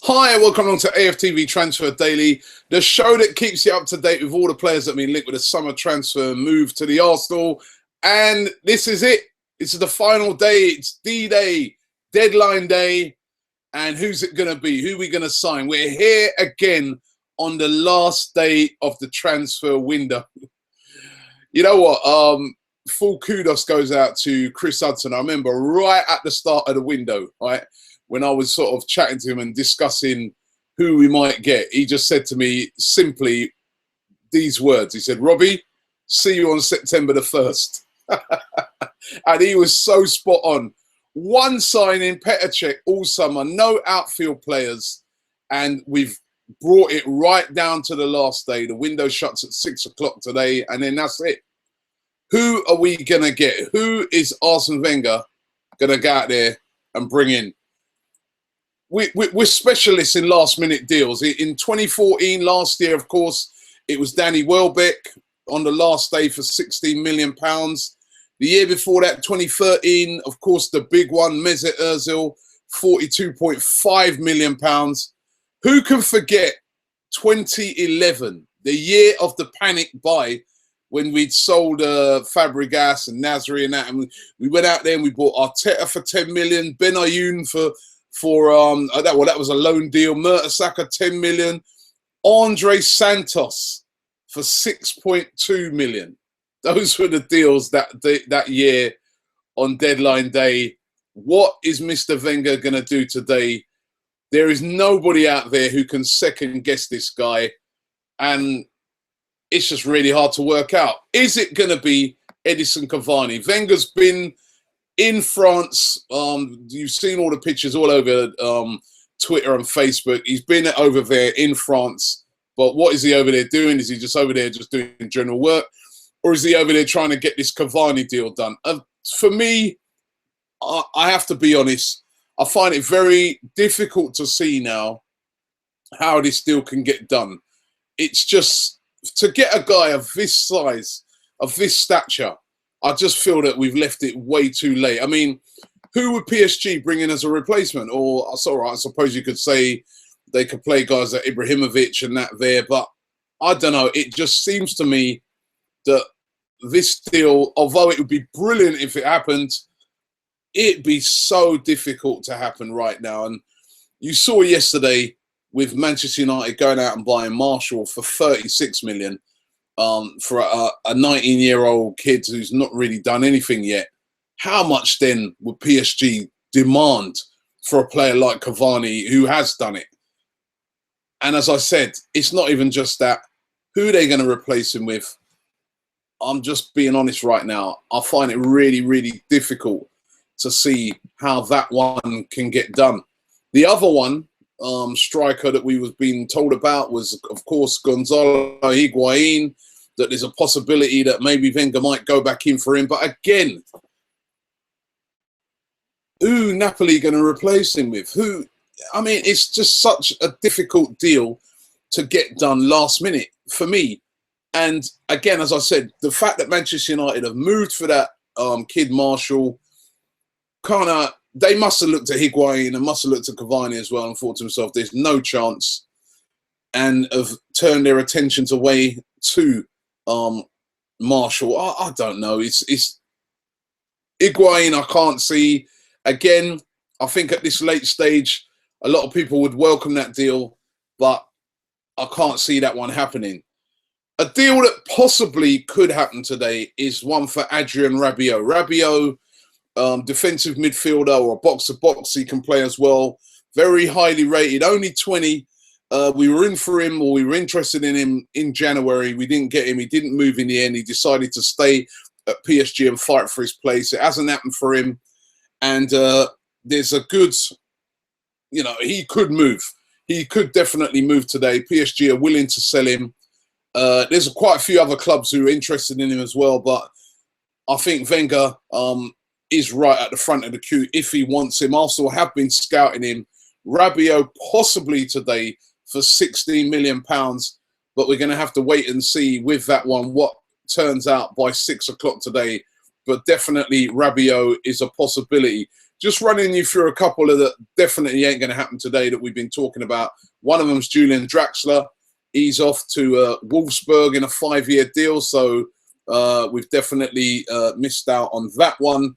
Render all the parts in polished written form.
Hi and welcome along to AFTV Transfer Daily, the show that keeps you up to date with all the players that have been linked with a summer transfer move to the Arsenal. And this is it. This is the final day. It's D-Day, deadline day. And who's it going to be? Who are we going to sign? We're here again on the last day of the transfer window. You know what? Full kudos goes out to Chris Hudson. I remember right at the start of the window, right? When I was sort of chatting to him and discussing who we might get, he just said to me simply these words. He said, "Robbie, see you on September the 1st." And he was so spot on. One signing, Petr Cech, all summer, no outfield players. And we've brought it right down to the last day. The window shuts at 6 o'clock today, and then that's it. Who are we going to get? Who is Arsene Wenger going to go out there and bring in? We're specialists in last-minute deals. In 2014, last year, of course, it was Danny Welbeck on the last day for £16 million. The year before that, 2013, of course, the big one, Mesut Ozil, £42.5 million. Who can forget 2011, the year of the panic buy, when we'd sold Fabregas and Nasri and that, and we went out there and we bought Arteta for 10 million, Benayoun for that was a loan deal, Mertesacker 10 million, Andre Santos for 6.2 million. Those were the deals that year on deadline day. What is Mr. Wenger going to do today? There is nobody out there who can second guess this guy, and it's just really hard to work out. Is it going to be Edinson Cavani? Wenger's been in France. You've seen all the pictures all over Twitter and Facebook. He's been over there in France, but what is he over there doing? Is he just over there just doing general work, or is he over there trying to get this Cavani deal done? For me, I have to be honest, I find it very difficult to see now how this deal can get done. It's just, to get a guy of this size, of this stature, I just feel that we've left it way too late. I mean, who would PSG bring in as a replacement? Or, it's all right, I suppose you could say they could play guys like Ibrahimovic and that there, but I don't know. It just seems to me that this deal, although it would be brilliant if it happened, it'd be so difficult to happen right now. And you saw yesterday with Manchester United going out and buying Marshall for 36 million. For a 19-year-old kid who's not really done anything yet. How much then would PSG demand for a player like Cavani who has done it? And as I said, it's not even just that. Who are they going to replace him with? I'm just being honest right now. I find it really, really difficult to see how that one can get done. The other one, striker that we was being told about was, of course, Gonzalo Higuain, that there's a possibility that maybe Wenger might go back in for him. But again, who Napoli going to replace him with? Who? I mean, it's just such a difficult deal to get done last minute for me. And again, as I said, the fact that Manchester United have moved for that kid Marshall, they must have looked at Higuain and must have looked at Cavani as well and thought to themselves, there's no chance, and have turned their attentions away to Marshall. I don't know. It's Higuain, I can't see. Again, I think at this late stage, a lot of people would welcome that deal, but I can't see that one happening. A deal that possibly could happen today is one for Adrien Rabiot. Rabiot, defensive midfielder or box-to-box, he can play as well. Very highly rated, only 20. We were in for him, or we were interested in him in January. We didn't get him. He didn't move in the end. He decided to stay at PSG and fight for his place. It hasn't happened for him. And there's a good, he could move. He could definitely move today. PSG are willing to sell him. There's quite a few other clubs who are interested in him as well, but I think Wenger is right at the front of the queue if he wants him. Arsenal have been scouting him. Rabiot possibly today for £16 million, but we're going to have to wait and see with that one what turns out by 6 o'clock today. But definitely Rabiot is a possibility. just running you through a couple of that definitely ain't going to happen today that we've been talking about. One of them's Julian Draxler. He's off to Wolfsburg in a 5-year deal, so we've definitely missed out on that one.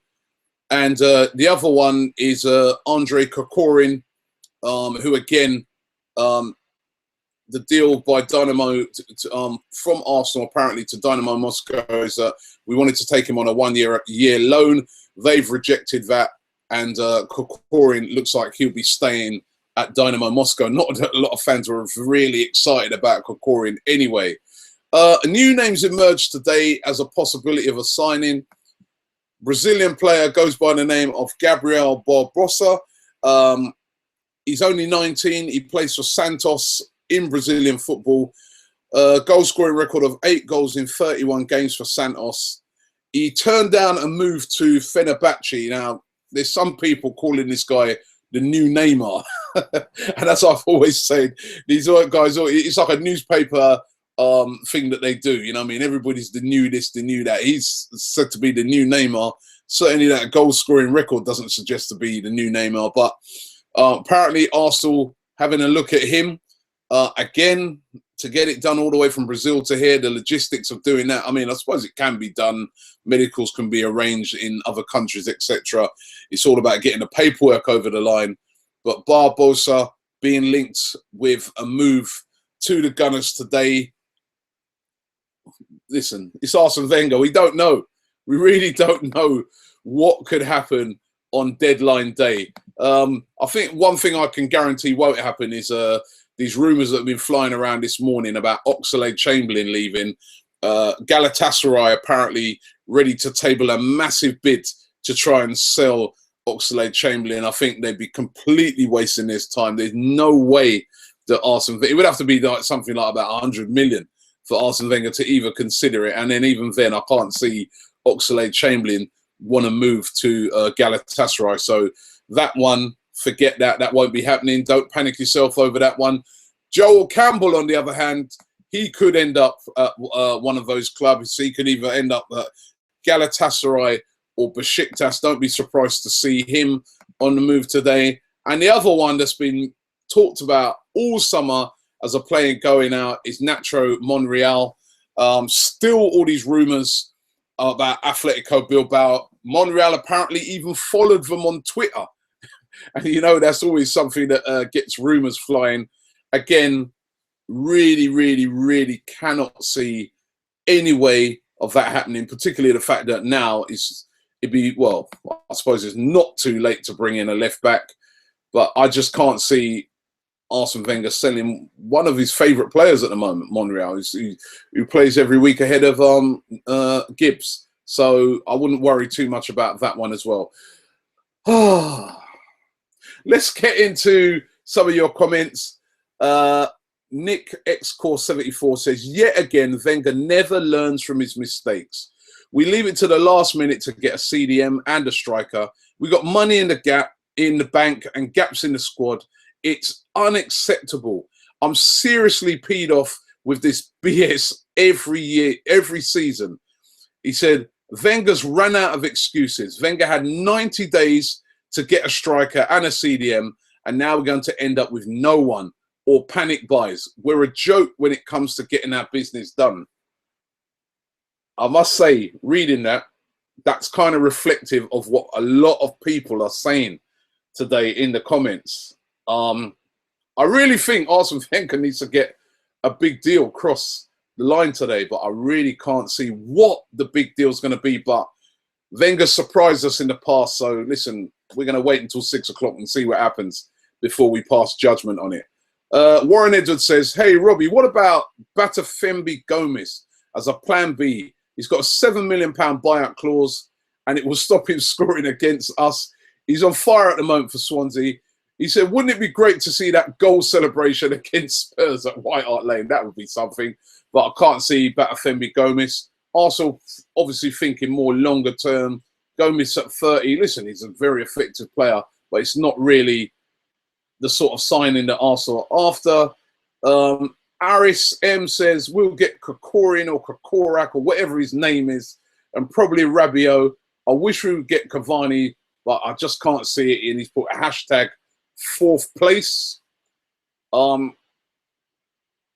And the other one is Andrei Kokorin, who again, the deal by Dynamo from Arsenal apparently to Dynamo Moscow is that we wanted to take him on a 1-year loan. They've rejected that, and Kokorin looks like he'll be staying at Dynamo Moscow. Not that a lot of fans were really excited about Kokorin anyway. New names emerged today as a possibility of a signing. Brazilian player goes by the name of Gabriel Barbosa. He's only 19. He plays for Santos in Brazilian football. Goal scoring record of 8 goals in 31 games for Santos. He turned down a move to Fenerbahce. Now, there's some people calling this guy the new Neymar. And as I've always said, these guys, it's like a newspaper thing that they do. You know what I mean? Everybody's the new this, the new that. He's said to be the new Neymar. Certainly that goal scoring record doesn't suggest to be the new Neymar. But apparently Arsenal having a look at him. Again, to get it done all the way from Brazil to here, the logistics of doing that, I mean, I suppose it can be done. Medicals can be arranged in other countries, etc. It's all about getting the paperwork over the line. But Barbosa being linked with a move to the Gunners today. Listen, it's Arsene Wenger. We don't know. We really don't know what could happen on deadline day. I think one thing I can guarantee won't happen is these rumours that have been flying around this morning about Oxlade-Chamberlain leaving. Galatasaray apparently ready to table a massive bid to try and sell Oxlade-Chamberlain. I think they'd be completely wasting this time. There's no way that Arsene Wenger, it would have to be like something like about 100 million for Arsene Wenger to even consider it. And then even then, I can't see Oxlade-Chamberlain want to move to Galatasaray. So that one, forget that. That won't be happening. Don't panic yourself over that one. Joel Campbell, on the other hand, he could end up at one of those clubs. He could either end up at Galatasaray or Besiktas. Don't be surprised to see him on the move today. And the other one that's been talked about all summer as a player going out is Nacho Monreal. Still all these rumours about Atletico Bilbao. Monreal apparently even followed them on Twitter. And, you know, that's always something that gets rumours flying. Again, really, really, really cannot see any way of that happening, particularly the fact that now it'd be, well, I suppose it's not too late to bring in a left back, but I just can't see Arsene Wenger selling one of his favourite players at the moment, Monreal, who plays every week ahead of Gibbs. So I wouldn't worry too much about that one as well. Let's get into some of your comments. Nick XCore74 says, yet again, Wenger never learns from his mistakes. We leave it to the last minute to get a CDM and a striker. We got money in the bank and gaps in the squad. It's unacceptable. I'm seriously peed off with this BS every year, every season. He said, Wenger's run out of excuses. Wenger had 90 days to get a striker and a CDM, and now we're going to end up with no one or panic buys. We're a joke when it comes to getting our business done. I must say, reading that, that's kind of reflective of what a lot of people are saying today in the comments. I really think Arsene Wenger needs to get a big deal across the line today, but I really can't see what the big deal is going to be. But Wenger surprised us in the past, so listen, we're going to wait until 6 o'clock and see what happens before we pass judgment on it. Warren Edwards says, hey, Robbie, what about Batafembi Gomez as a plan B? He's got a £7 million buyout clause, and it will stop him scoring against us. He's on fire at the moment for Swansea. He said, wouldn't it be great to see that goal celebration against Spurs at White Hart Lane? That would be something. But I can't see Batafembi Gomez. Arsenal obviously thinking more longer term. Gomez at 30. Listen, he's a very effective player, but it's not really the sort of signing that Arsenal are after. Aris M says, we'll get Kokorin or Kokorak or whatever his name is, and probably Rabiot. I wish we would get Cavani, but I just can't see it. And he's put a hashtag 4th place.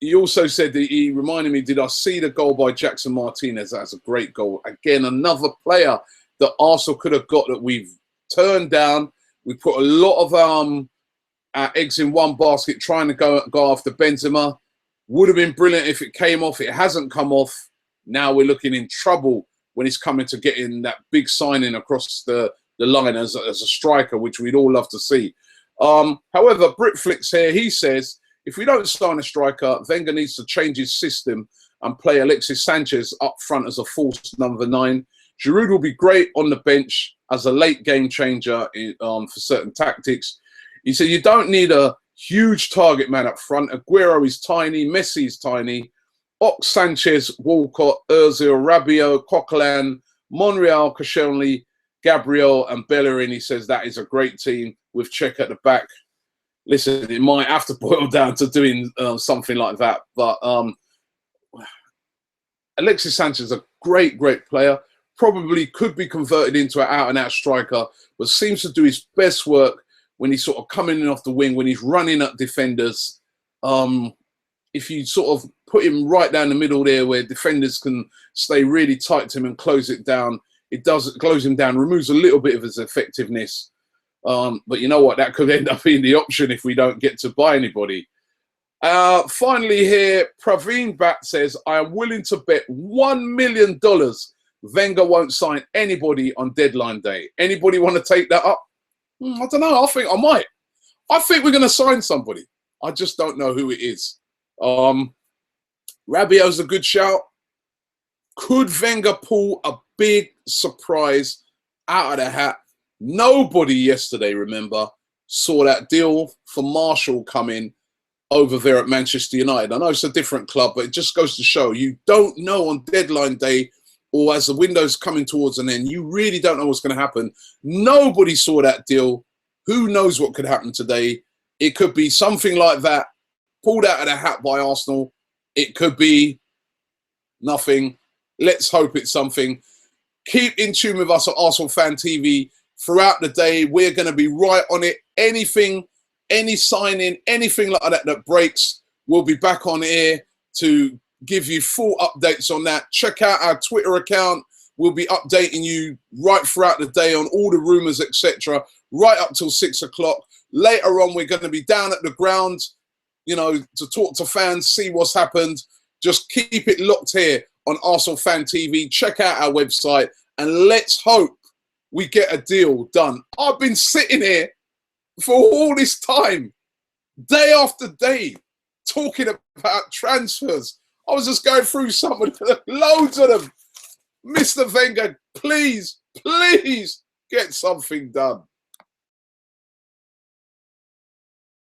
He also said that he reminded me, did I see the goal by Jackson Martinez? That's a great goal. Again, another player that Arsenal could have got that we've turned down. We put a lot of our eggs in one basket trying to go after Benzema. Would have been brilliant if it came off. It hasn't come off. Now we're looking in trouble when it's coming to getting that big signing across the line as a striker, which we'd all love to see. However, Britflix here, he says, if we don't sign a striker, Wenger needs to change his system and play Alexis Sanchez up front as a false number 9. Giroud will be great on the bench as a late game changer for certain tactics. He said you don't need a huge target man up front. Aguero is tiny, Messi is tiny. Ox, Sanchez, Walcott, Ozil, Rabiot, Coquelin, Monreal, Koscielny, Gabriel and Bellerin. He says that is a great team with Czech at the back. Listen, it might have to boil down to doing something like that. But Alexis Sanchez is a great player. Probably could be converted into an out-and-out striker, but seems to do his best work when he's sort of coming in off the wing, when he's running at defenders. If you sort of put him right down the middle there where defenders can stay really tight to him and close it down, it does close him down, removes a little bit of his effectiveness. But you know what? That could end up being the option if we don't get to buy anybody. Finally here, Praveen Bat says, I am willing to bet $1 million Wenger won't sign anybody on deadline day. Anybody want to take that up? I don't know. I think I might. I think we're going to sign somebody. I just don't know who it is. Rabiot's a good shout. Could Wenger pull a big surprise out of the hat? Nobody yesterday, remember, saw that deal for Marshall coming over there at Manchester United. I know it's a different club, but it just goes to show you don't know on deadline day or as the window's coming towards an end, you really don't know what's going to happen. Nobody saw that deal. Who knows what could happen today? It could be something like that, pulled out of the hat by Arsenal. It could be nothing. Let's hope it's something. Keep in tune with us at Arsenal Fan TV throughout the day. We're going to be right on it. Anything, any signing, anything like that that breaks, we'll be back on air to give you full updates on that. Check out our Twitter account. We'll be updating you right throughout the day on all the rumours, etc., right up till 6 o'clock. Later on, we're going to be down at the ground, you know, to talk to fans, see what's happened. Just keep it locked here on Arsenal Fan TV. Check out our website, and let's hope we get a deal done. I've been sitting here for all this time, day after day, talking about transfers. I was just going through some of them, loads of them. Mr. Wenger, please, please get something done.